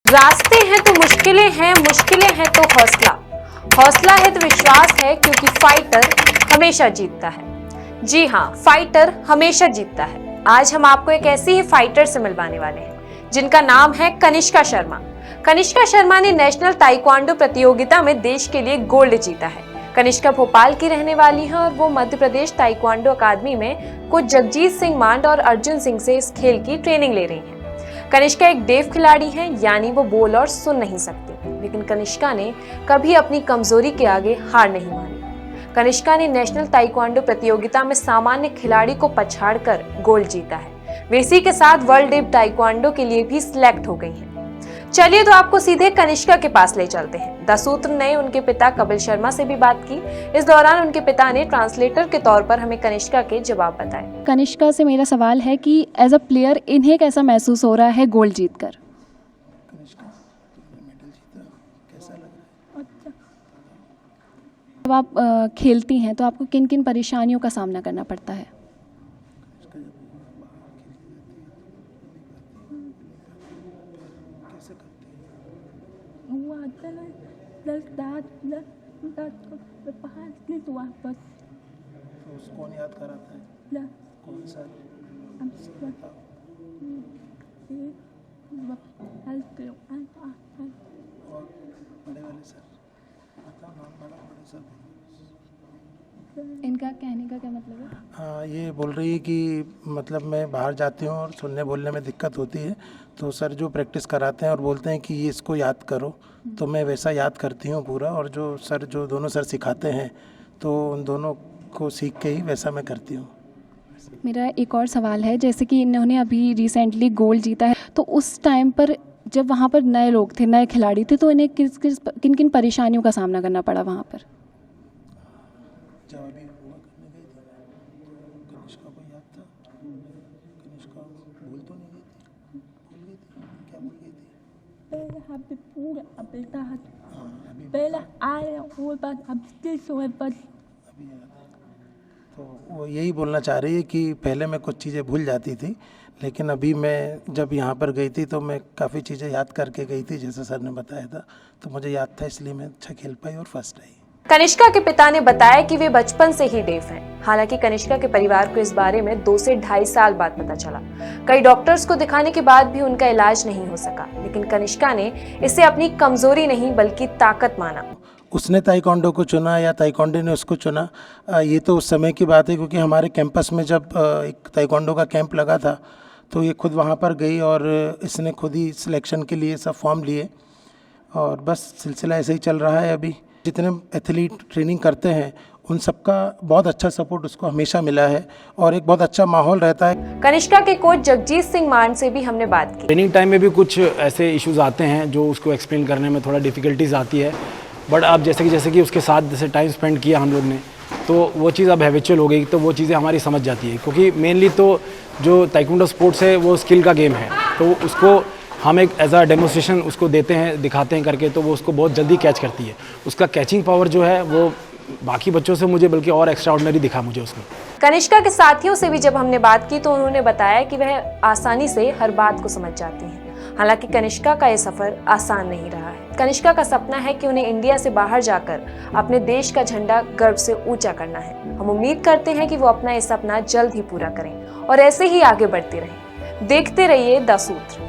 रास्ते हैं तो मुश्किलें हैं तो हौसला, हौसला है तो विश्वास है, क्योंकि फाइटर हमेशा जीतता है। जी हाँ, फाइटर हमेशा जीतता है। आज हम आपको एक ऐसी ही फाइटर से मिलवाने वाले हैं जिनका नाम है कनिष्का शर्मा। कनिष्का शर्मा ने नेशनल ताइक्वांडो प्रतियोगिता में देश के लिए गोल्ड जीता है। कनिष्का भोपाल की रहने वाली है और वो मध्य प्रदेश ताइक्वांडो अकादमी में कोच जगजीत सिंह मांड और अर्जुन सिंह से इस खेल की ट्रेनिंग ले रही हैं। कनिष्का एक डेफ खिलाड़ी हैं, यानी वो बोल और सुन नहीं सकती, लेकिन कनिष्का ने कभी अपनी कमजोरी के आगे हार नहीं मानी। कनिष्का ने नेशनल ताइक्वांडो प्रतियोगिता में सामान्य खिलाड़ी को पछाड़कर गोल्ड जीता है। वे इसी के साथ वर्ल्ड डेफ ताइक्वांडो के लिए भी सिलेक्ट हो गई हैं। चलिए तो आपको सीधे कनिष्का के पास ले चलते हैं। द सूत्र ने उनके पिता कपिल शर्मा से भी बात की। इस दौरान उनके पिता ने ट्रांसलेटर के तौर पर हमें कनिष्का के जवाब बताए। कनिष्का से मेरा सवाल है कि एज अ प्लेयर इन्हें कैसा महसूस हो रहा है गोल्ड जीतकर? जब आप खेलती हैं तो आपको किन किन परेशानियों का सामना करना पड़ता है? कौन याद कराता है? कौन सा? और बड़े वाले सर, नाम बड़ा बड़े सर। इनका कहने का क्या मतलब है? हाँ, ये बोल रही है कि मतलब मैं बाहर जाती हूँ और सुनने बोलने में दिक्कत होती है, तो सर जो प्रैक्टिस कराते हैं और बोलते हैं कि ये इसको याद करो, तो मैं वैसा याद करती हूँ पूरा। और जो दोनों सर सिखाते हैं तो उन दोनों को सीख के ही वैसा मैं करती हूँ। मेरा एक और सवाल है, जैसे कि इन्होंने अभी रिसेंटली गोल्ड जीता है, तो उस टाइम पर जब वहाँ पर नए लोग थे, नए खिलाड़ी थे, तो इन्हें किन किन परेशानियों का सामना करना पड़ा वहाँ पर? जब अभी हुआ करने गई थी तो कनिष्का को याद था। कनिष्का भूल तो नहीं गई थी? भूल गई थी? क्या भूल गई थी? अभी याद है। तो वो यही बोलना चाह रही है कि पहले मैं कुछ चीज़ें भूल जाती थी, लेकिन अभी मैं जब यहाँ पर गई थी तो मैं काफ़ी चीज़ें याद करके गई थी, जैसे सर ने बताया था, तो मुझे याद था, इसलिए मैं अच्छा खेल पाई और फर्स्ट आई। कनिष्का के पिता ने बताया कि वे बचपन से ही डेफ हैं। हालांकि कनिष्का के परिवार को इस बारे में 2 से ढाई साल बाद पता चला। कई डॉक्टर्स को दिखाने के बाद भी उनका इलाज नहीं हो सका, लेकिन कनिष्का ने इसे अपनी कमजोरी नहीं बल्कि ताकत माना। उसने ताइक्वांडो को चुना या ताइक्वांडो ने उसको चुना, ये तो उस समय की बात है, क्योंकि हमारे कैंपस में जब एक ताइक्वांडो का कैंप लगा था तो ये खुद वहाँ पर गई और इसने खुद ही सिलेक्शन के लिए सब फॉर्म लिए और बस सिलसिला ऐसे ही चल रहा है। अभी जितने एथलीट ट्रेनिंग करते हैं उन सबका बहुत अच्छा सपोर्ट उसको हमेशा मिला है और एक बहुत अच्छा माहौल रहता है। कनिष्का के कोच जगजीत सिंह मान से भी हमने बात की। ट्रेनिंग टाइम में भी कुछ ऐसे इश्यूज आते हैं जो उसको एक्सप्लेन करने में थोड़ा डिफिकल्टीज आती है, बट अब जैसे कि उसके साथ जैसे टाइम स्पेंड किया हम लोग ने, तो वो चीज़ अब हैबिचुअल हो गई, तो वो चीज़ें हमारी समझ जाती है। क्योंकि मेनली तो जो ताइक्वांडो स्पोर्ट्स है वो स्किल का गेम है, तो उसको हम एक एज अ डेमोन्स्ट्रेशन उसको देते हैं, दिखाते हैं करके, तो वो उसको बहुत जल्दी कैच करती है। उसका कैचिंग पावर जो है वो बाकी बच्चों से मुझे बल्कि और एक्स्ट्रा ऑर्डिनरी दिखा मुझे उसमें। कनिष्का के साथियों से भी जब हमने बात की तो उन्होंने बताया कि वह आसानी से हर बात को समझ जाती हैं। हालांकि कनिष्का का ये सफर आसान नहीं रहा है। कनिष्का का सपना है कि उन्हें इंडिया से बाहर जाकर अपने देश का झंडा गर्व से ऊंचा करना है। हम उम्मीद करते हैं कि वो अपना ये सपना जल्द ही पूरा करें और ऐसे ही आगे बढ़ते रहें। देखते रहिए द सूत्र।